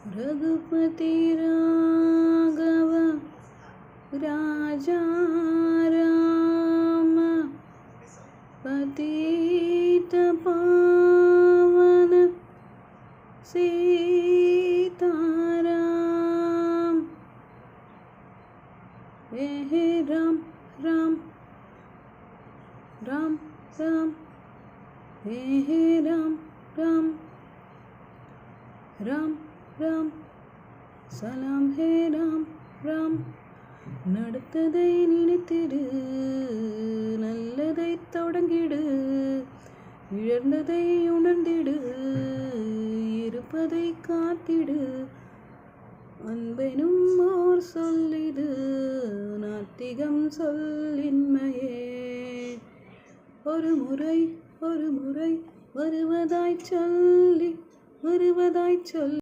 रघुपति राघव राजा राम पतित पावन सीताराम। हे राम राम राम राम, हे राम राम राम राम, சலாம் ஹே ராம் ராம்। நடத்ததை நினைத்திடு, நல்லதை தொடங்கிடு, இழந்ததை உணர்ந்திடு, இருப்பதை காத்திடு, அன்பெனும் ஓர் சொல்லிது, நாத்திகம் சொல்லின்மையே। ஒரு முறை வருவதாய் சொல்லி